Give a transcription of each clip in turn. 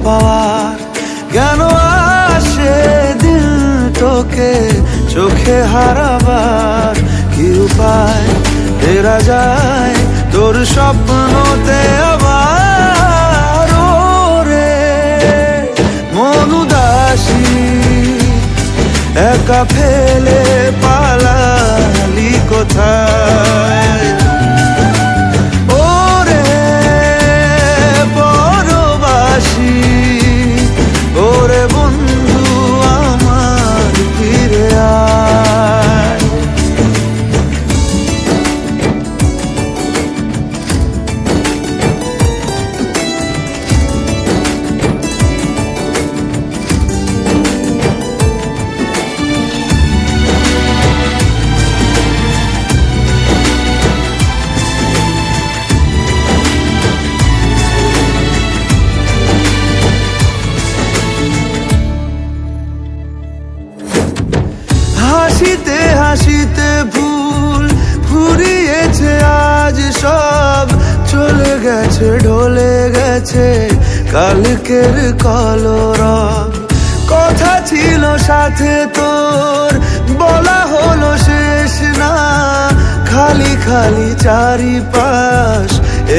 পাওয়ার। কেন আসে দিল তোকে চোখে হারাবার, কি উপায় ফেরা যায় তোর স্বপ্নতে আবার। ওরে মন উদাসী একা ফেলে পালালি কোথায়। ওরে পরবাসী, ওরে বন্ধু আমার ফিরে আয়। হাসিতে হাসিতে ভুল ফুরিয়েছে আজ সব, চলে গেছে ঢলে গেছে কালকের কলরব। কথা ছিল সাথে তোর বলা হলো শেষ না, খালি খালি চারিপাশ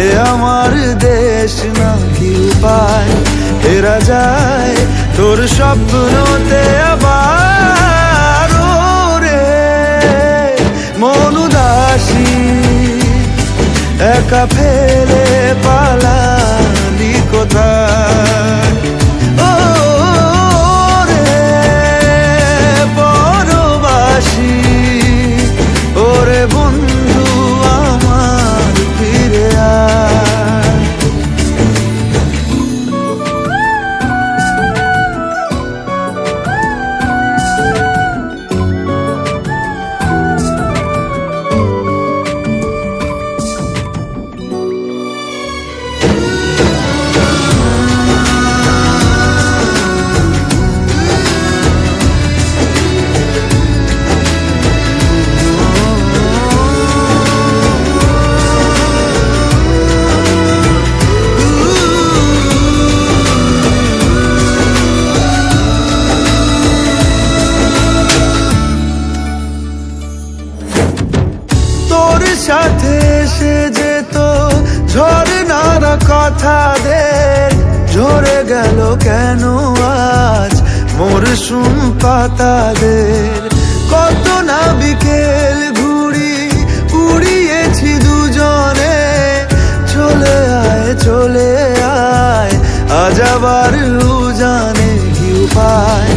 এ আমার দেশ না। কি উপায় ফেরা যায় তোর স্বপ্নতে আবার। মন উদাসী একা ফেলে পালালি কোথায়। ও রে পরবাসী, ওরে বন্ধু আমার ফিরে আয়। সাথে এসে যেত ঝরনার কথাদের, ঝরে গেল কেন আজ মরশুম পাতাদের। কত না বিকেল ঘুড়ি উড়িয়েছি দুজনে, চলে আয় চলে আয় আজ আবার উজানে। কি উপায়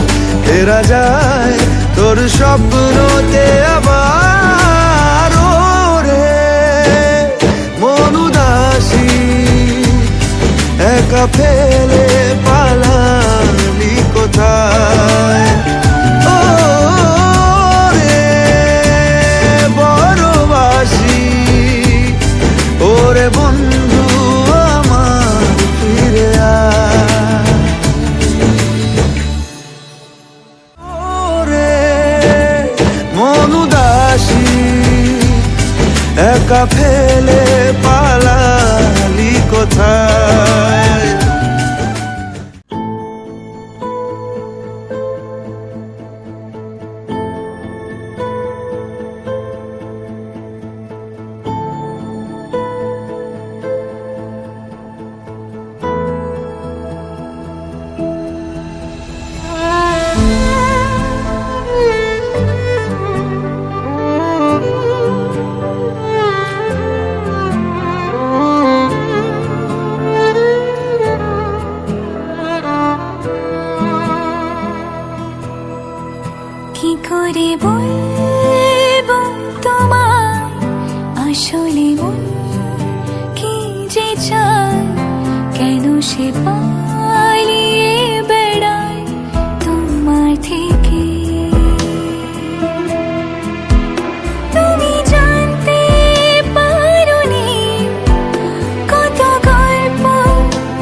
ফেরা যায় তোর স্বপ্নতে আবার। একা ফেলে পালালি কোথায়। ও রে পরবাসী, ওরে বন্ধু আমার ফিরে আয়। ওরে মন উদাসী একা ফেলে পালালি কোথায়। কি করে বলবো তোমায় আসলে মন কি যে চায়, কেন সে পালিয়ে বেড়ায় তোমার থেকে। তুমি জানতে পারোনি কত গল্প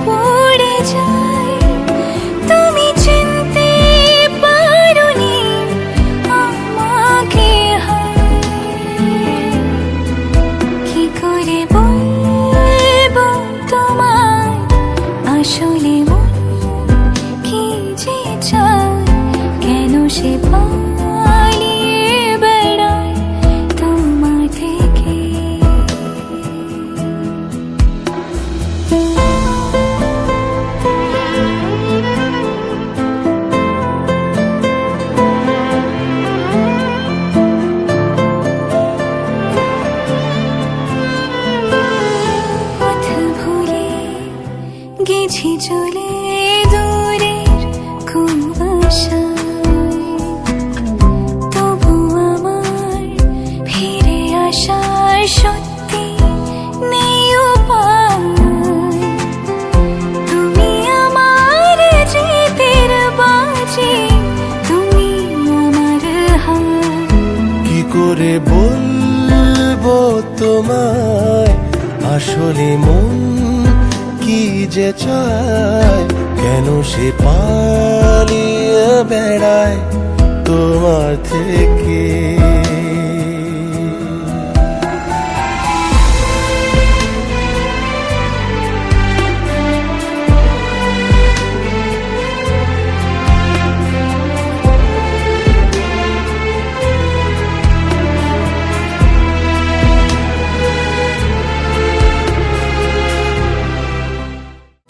পড়ে যায়, তুমি চিনতে পারোনি আমাকে। কি করে বলবো তোমায় আসলে আশার সত্যি নেই উপায়, তুমি আমার জিতের বাজি, তুমি আমার হার। কি করে বলবো তোমায় আসলে মন কি যে চায়, কেন সে পালিয়ে বেড়ায় তোমার থেকে।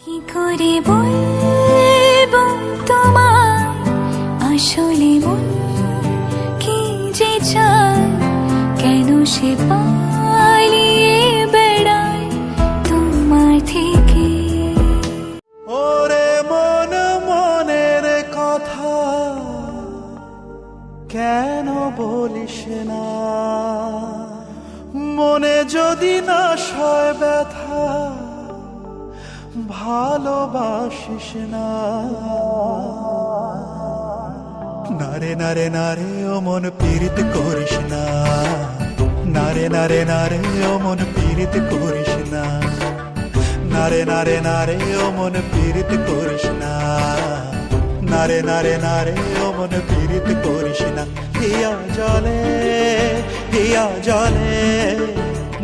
কি করে বলবো তোমায় আসলে মন কি যে চায়, কেন সে পালিয়ে বেড়ায় তোমার থেকে। ওরে মন মনের কথা কেন বলিস না, মনে যদি না সয় ব্যথা ভালোবাসিস না। নারে নারে নারে ও মন পীড়িত করিস না, নারে নারে নারে ও মন পীড়িত করিস না, নারে নারে নারে ও মন পীড়িত করিস না, নারে নারে নারে ও মন পীড়িত করিস না। হিয়া জলে হিয়া জলে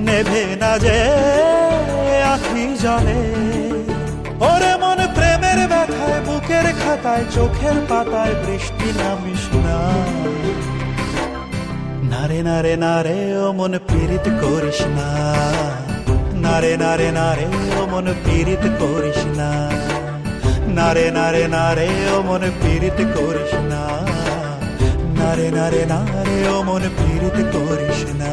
নেভে না যে আখি জলে, ওরে মন প্রেমের ব্যথায় বুকের খাতায় চোখের পাতায় বৃষ্টি নামিস না। নারে নারে নারে ও মন পীড়িত করিস না, নারে নারে নারে ও মন পীড়িত করিস না, নারে নারে নারে ও মন পীড়িত করিস না, নারে নারে নারে ও মন পীড়িত করিস না।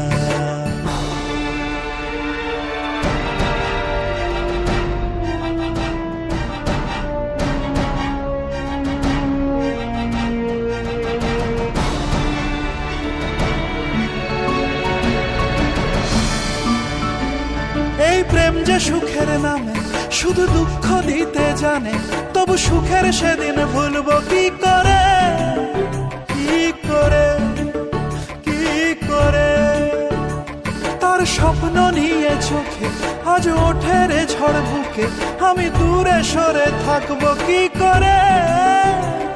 এই প্রেম যে সুখের নামে শুধু দুঃখ দিতে জানে, তবু সুখের সেদিন ভুলবো কি করে, কি করে, কি করে। তার স্বপ্ন নিয়ে চোখে আজ ওঠে রে ঝড় বুকে, আমি দূরে সরে থাকবো কি করে,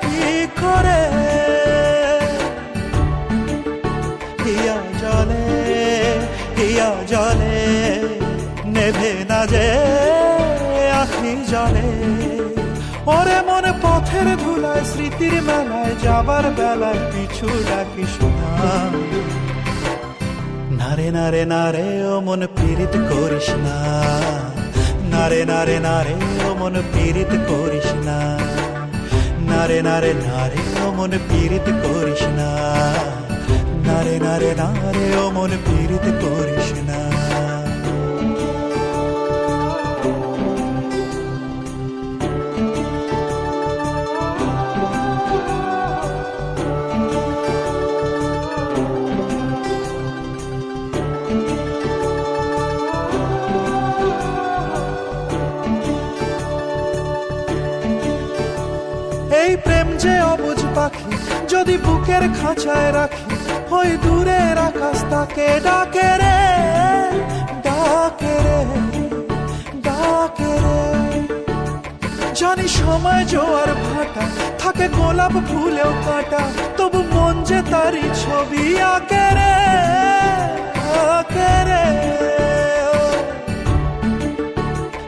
কি করে। হিয়া জলে হিয়া জলে নেভে না যে আখি জলে, ওরে মনে পথের ধুলায় স্মৃতির মেলায় যাবার বেলায় পিছু ডাকিস না। নারে নারে নারে ও মন পীড়িত করিস না, নারে নারে নারে ও মন পীড়িত করিস না, নারে নারে নারে ও মন পীড়িত করিস না, নারে নারে নারে ও মন পীড়িত করিস না। এই প্রেম যে অবুঝ পাখি, যদি বুকের খাঁচায় রাখি, ওই দূরের আকাশ তাকে ডাকে রে, ডাকে রে, ডাকে রে। জানি সময় জোয়ার ভাটা, থাকে গোলাপ ফুলেও কাটা, তবু মন যে তারই ছবি আঁকে রে, আঁকে রে।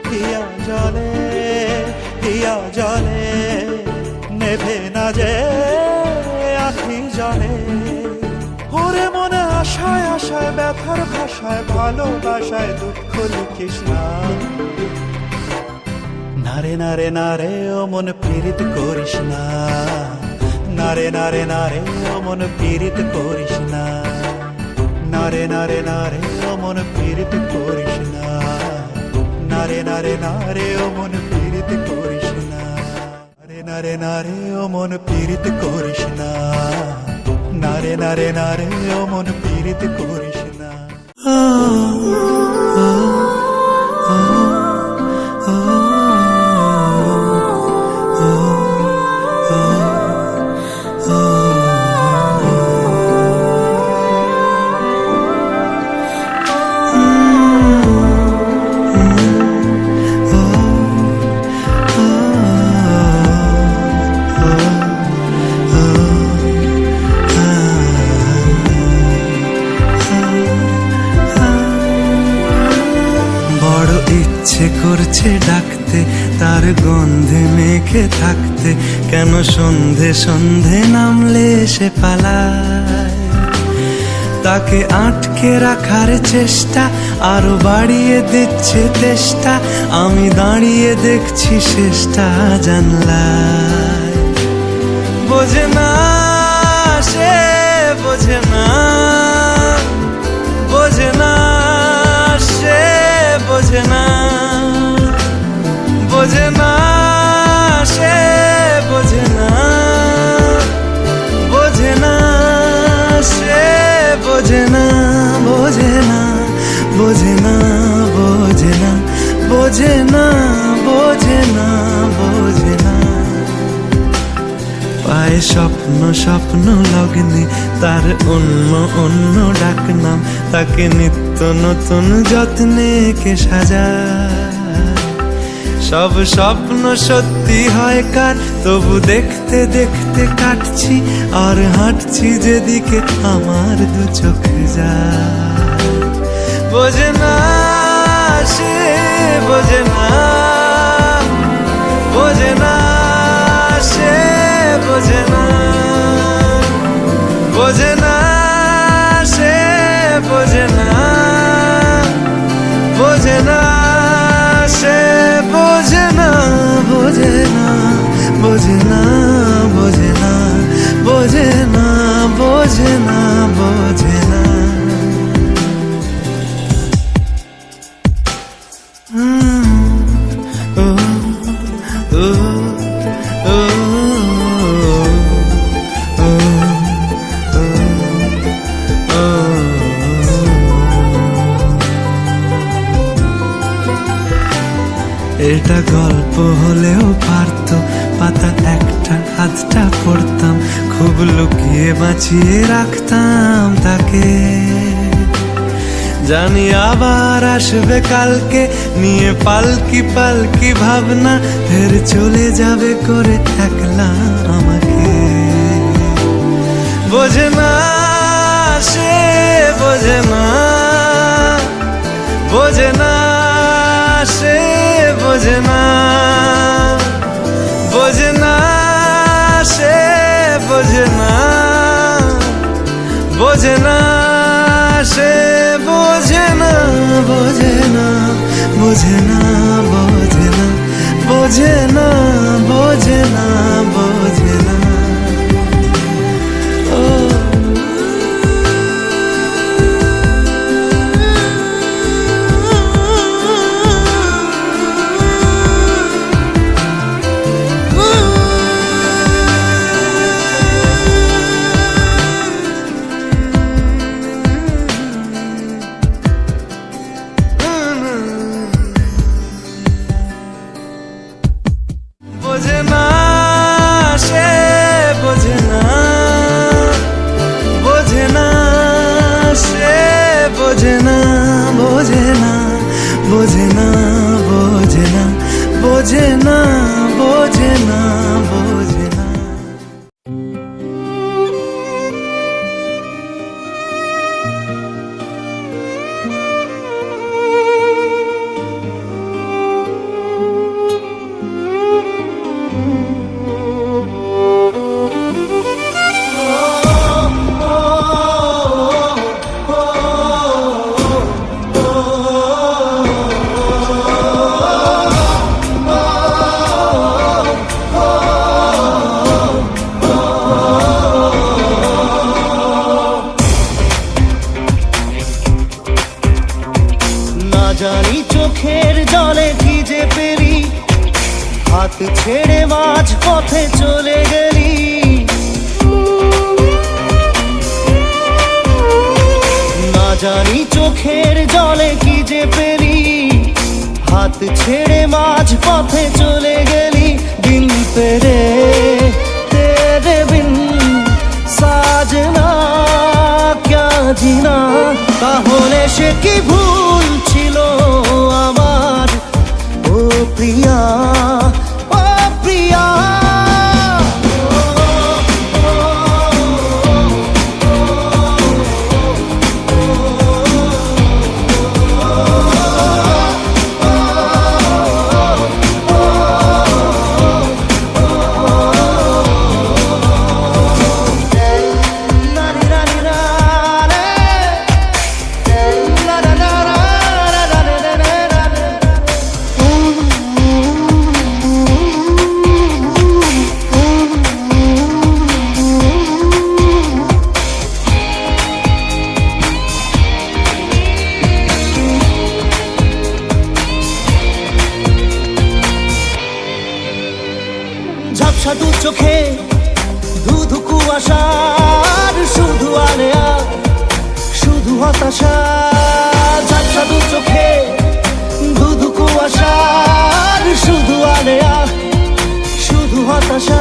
হিয়া জলে হিয়া জলে নেভে না যে আখি জলে, ওরে মনে আশায় আশায় ব্যথার ভাষায় ভালোবাসায় দুঃখ লিখিস না। নারে নারে নারে ও মন পীড়িত করিস না, নারে নারে নারে ও মন পীড়িত করিস না, নারে নারে নারে ও মন পীড়িত করিস না, নারে নারে নারে ও মন পীড়িত করিস না, নারে নারে ও মন পীড়িত করিস না, নারে নারে নারে ও মন পীড়িত করিস না। ইচ্ছে করছে ডাকতে, তার গন্ধে মেখে থাকতে, কেন সন্ধে সন্ধে নামলে সে পালায়। তাকে আটকে রাখার চেষ্টা আরো বাড়িয়ে দিচ্ছে তেষ্টা, আমি দাঁড়িয়ে দেখছি শেষটা জানলায়। বোঝে না সে, বোঝে না, বোঝে না সে, বোঝে না, বোঝে না সে, বোঝে না, বোঝে না সে, বোঝে না, বোঝে না, বোঝে না, বোঝে না, বোঝে না, বোঝে না, বোঝে না। পায়ে স্বপ্ন স্বপ্ন লগ্নে তার অন্য অন্য ডাকনাম, তাকে নিত্য নতুন যত্নে কে সাজায়। সব স্বপ্ন সত্যি হয় কার, তবু দেখতে দেখতে কাটছি আর হাঁটছি যেদিকে আমার দু চোখ যায়। বোঝে না সে, বোঝে না, বোঝে না সে, বোঝে না, বোঝে না সে, বোঝে না, বোঝে না সে, বোঝে না, বোঝে না, বোঝে না, বোঝে না, বোঝে না, বোঝে না, বোঝে না। এটা গল্প হলেও পারত, পাতা একটা হাতটা পড়তাম, খুব লুকিয়ে বাঁচিয়ে রাখতাম তাকে। জানি আবার আসবে কালকে, নিয়ে পালকি পালকি ভাবনা, ফের চলে যাবে করে একলা আমাকে। বোঝে না সে, বোঝে না, বোঝে না সে, বোঝে না, বোঝে না সে, বোঝে না, বোঝে না সে, বোঝে না, বোঝে না, বোঝে না, বোঝে না, বোঝে না, বোঝে না, বোঝে না। বোঝে না সে, বোঝে না, বোঝে না সে, বোঝে না, বোঝে না, বোঝে না, বোঝে না, বোঝে না, বোঝে না, বোঝে না। জানি চোখের জলে ভিজে পেরি, হাত ছেড়ে মাঝ পথে চলে গেলি। না জানি চোখের জলে কি যে পেরি, হাত ছেড়ে মাঝ পথে চলে গেলি। দিন পেরে তেরে বিন সাজনা ক্যা জিনা, তাহলে সে কি ভুল ছিল আমার, ও প্রিয়া, ও প্রিয়া। চোখে ধুধু কুয়াশার শুধু আলেয়া, শুধু হতাশা। ঝাপসা দু চোখে ধুধু কুয়াশার শুধু আলেয়া, শুধু হতাশা।